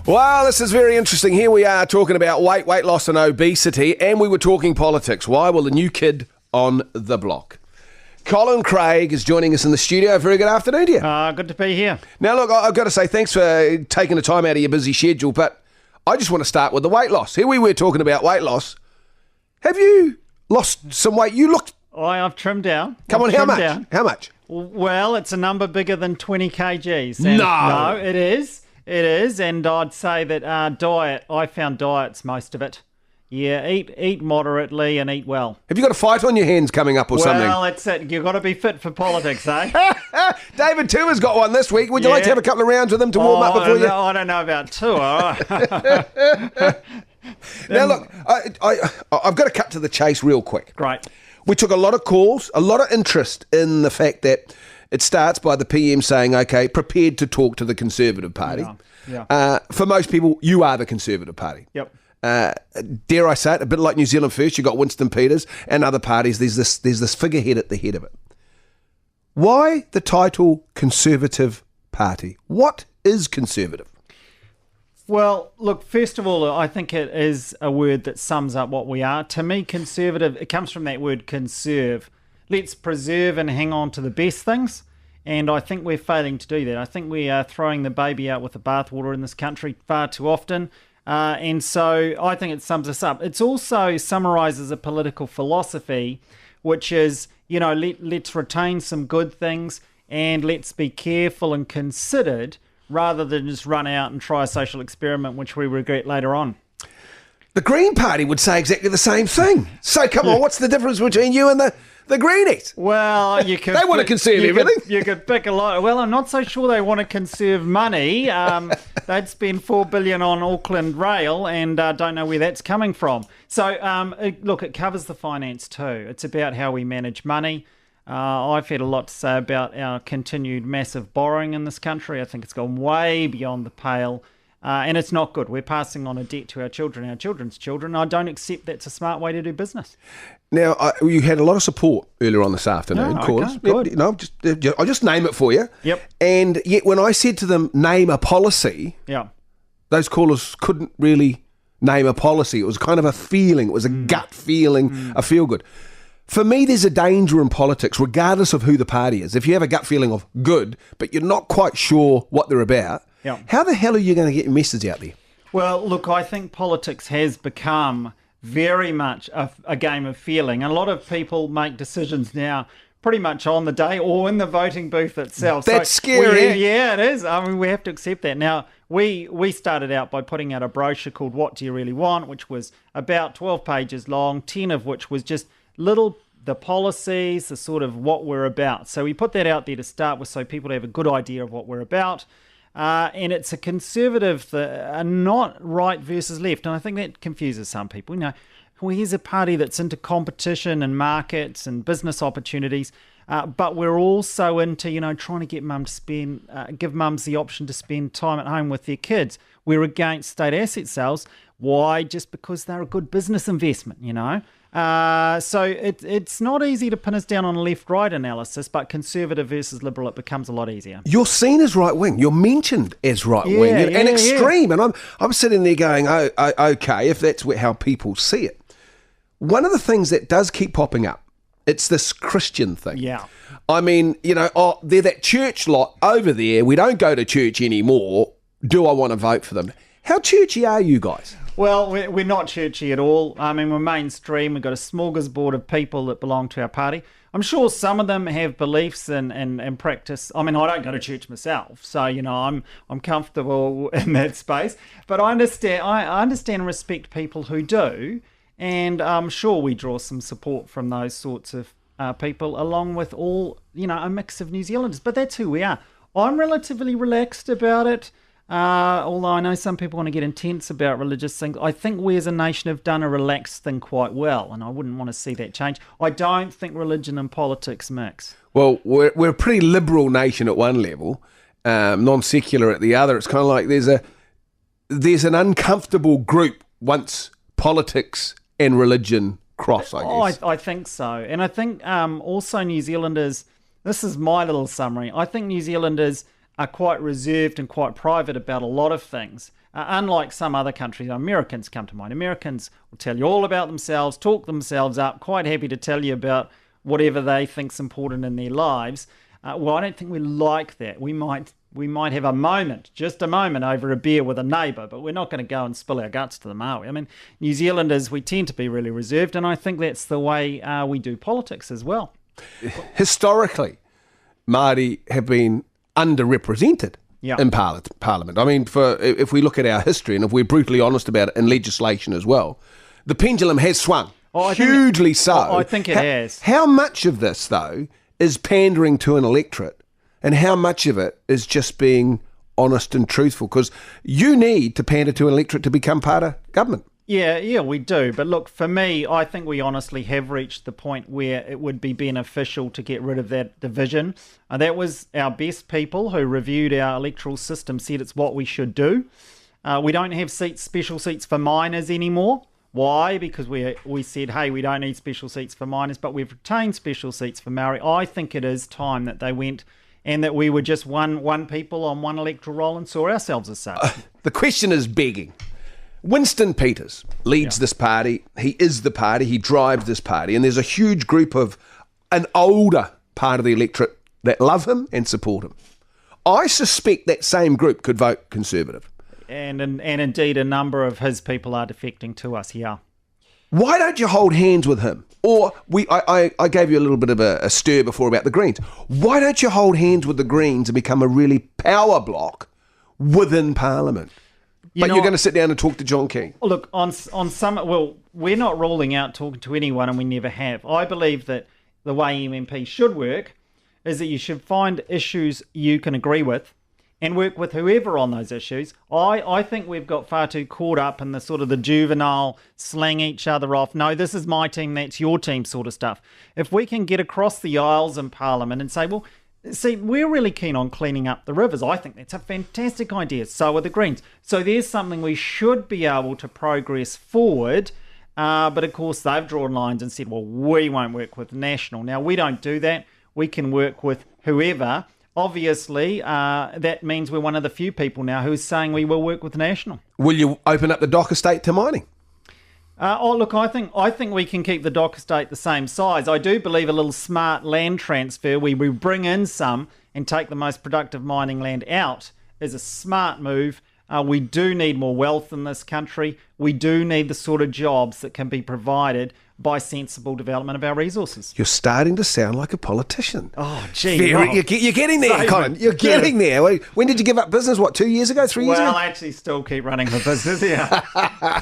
Well, this is very interesting. Here we are talking about weight loss and obesity, and we were talking politics. Why? Well, the new kid on the block. Colin Craig is joining us in the studio. Very good afternoon to you. Good to be here. Now, look, I've got to say thanks for taking the time out of your busy schedule, but I just want to start with the weight loss. Here we were talking about weight loss. Have you lost some weight? You looked... I've trimmed down. Come on, how much? Down. How much? Well, it's a number bigger than 20 kgs. No, it is. It is, and I'd say that diet, I found diet's most of it. Yeah, eat moderately and eat well. Have you got a fight on your hands coming up or something? Well, that's it. You've got to be fit for politics, eh? David Tua's got one this week. Would you like to have a couple of rounds with him to warm up before you... I don't know about Tua. Now, look, I've got to cut to the chase real quick. Great. We took a lot of calls, a lot of interest in the fact that it starts by the PM saying, okay, prepared to talk to the Conservative Party. Yeah. For most people, you are the Conservative Party. Yep. Dare I say it, a bit like New Zealand First, you've got Winston Peters and other parties, there's this figurehead at the head of it. Why the title Conservative Party? What is Conservative? Well, look, first of all, I think it is a word that sums up what we are. To me, Conservative, it comes from that word conserve. Let's preserve and hang on to the best things, and I think we're failing to do that. I think we are throwing the baby out with the bathwater in this country far too often, and so I think it sums us up. It also summarises a political philosophy, which is, let's retain some good things and let's be careful and considered rather than just run out and try a social experiment which we regret later on. The Green Party would say exactly the same thing. So come on, what's the difference between you and the Greenies? Well, you could... They want to conserve everything. You could pick a lot. Well, I'm not so sure they want to conserve money. They'd spend $4 billion on Auckland Rail and don't know where that's coming from. So, it covers the finance too. It's about how we manage money. I've had a lot to say about our continued massive borrowing in this country. I think it's gone way beyond the pale. And it's not good. We're passing on a debt to our children, our children's children. I don't accept that's a smart way to do business. Now, you had a lot of support earlier on this afternoon, callers. Okay, good. I'll just name it for you. Yep. And yet when I said to them, name a policy, those callers couldn't really name a policy. It was kind of a feeling. It was a gut feeling, a feel-good. For me, there's a danger in politics, regardless of who the party is. If you have a gut feeling of good, but you're not quite sure what they're about, how the hell are you going to get your message out there? Well, look, I think politics has become very much a game of feeling. A lot of people make decisions now pretty much on the day or in the voting booth itself. That's scary. Yeah, it is. I mean, we have to accept that. Now, we started out by putting out a brochure called What Do You Really Want?, which was about 12 pages long, 10 of which was just the policies, the sort of what we're about. So we put that out there to start with so people have a good idea of what we're about. And it's a conservative, not right versus left. And I think that confuses some people. Here's a party that's into competition and markets and business opportunities. But we're also into, trying to get mum to give mums the option to spend time at home with their kids. We're against state asset sales. Why? Just because they're a good business investment, So it's not easy to pin us down on a left-right analysis, but conservative versus liberal, it becomes a lot easier. You're seen as right-wing. You're mentioned as right-wing and extreme. And I'm sitting there going, okay, if that's how people see it. One of the things that does keep popping up, it's this Christian thing. Yeah. I mean, they're that church lot over there. We don't go to church anymore. Do I want to vote for them? How churchy are you guys? Well, we're not churchy at all. I mean, we're mainstream. We've got a smorgasbord of people that belong to our party. I'm sure some of them have beliefs and practice. I mean, I don't go to church myself, so I'm comfortable in that space. But I understand and respect people who do, and I'm sure we draw some support from those sorts of people, along with all a mix of New Zealanders. But that's who we are. I'm relatively relaxed about it. Although I know some people want to get intense about religious things, I think we as a nation have done a relaxed thing quite well, and I wouldn't want to see that change. I don't think religion and politics mix. Well, we're a pretty liberal nation at one level, non-secular at the other. It's kind of like there's an uncomfortable group once politics and religion cross, I guess. I think so. And I think also New Zealanders, this is my little summary, I think New Zealanders are quite reserved and quite private about a lot of things. unlike some other countries, Americans come to mind. Americans will tell you all about themselves, talk themselves up, quite happy to tell you about whatever they think's important in their lives. Well, I don't think we like that. We might have a moment, just a moment over a beer with a neighbour, but we're not going to go and spill our guts to the Maori. I mean, New Zealanders, we tend to be really reserved, and I think that's the way we do politics as well. Historically, Māori have been underrepresented in Parliament. I mean, if we look at our history, and if we're brutally honest about it in legislation as well, the pendulum has swung, hugely so. I think it has. How much of this, though, is pandering to an electorate, and how much of it is just being honest and truthful? Because you need to pander to an electorate to become part of government. Yeah, we do. But look, for me, I think we honestly have reached the point where it would be beneficial to get rid of that division. That was our best people who reviewed our electoral system said it's what we should do. We don't have special seats for minors anymore. Why? Because we said, hey, we don't need special seats for minors, but we've retained special seats for Maori. I think it is time that they went and that we were just one people on one electoral roll and saw ourselves as such. The question is begging. Winston Peters leads this party. He is the party. He drives this party. And there's a huge group of an older part of the electorate that love him and support him. I suspect that same group could vote Conservative. And indeed, a number of his people are defecting to us, yeah. Why don't you hold hands with him? Or I gave you a little bit of a stir before about the Greens. Why don't you hold hands with the Greens and become a really power block within Parliament? You're going to sit down and talk to John Key. Look, on some, well, we're not ruling out talking to anyone, and we never have. I believe that the way MMP should work is that you should find issues you can agree with and work with whoever on those issues. I think we've got far too caught up in the sort of the juvenile slang each other off. No, this is my team, that's your team sort of stuff. If we can get across the aisles in Parliament and say, well, see, we're really keen on cleaning up the rivers. I think that's a fantastic idea. So are the Greens. So there's something we should be able to progress forward. But of course, they've drawn lines and said, well, we won't work with National. Now, we don't do that. We can work with whoever. Obviously, that means we're one of the few people now who's saying we will work with National. Will you open up the dock estate to mining? Look, I think we can keep the dock estate the same size. I do believe a little smart land transfer where we bring in some and take the most productive mining land out is a smart move. We do need more wealth in this country. We do need the sort of jobs that can be provided by sensible development of our resources. You're starting to sound like a politician. Oh, gee. You're getting there, Colin. You're getting there. When did you give up business? 2 years ago, 3 years ago? Well, I actually still keep running the business, yeah.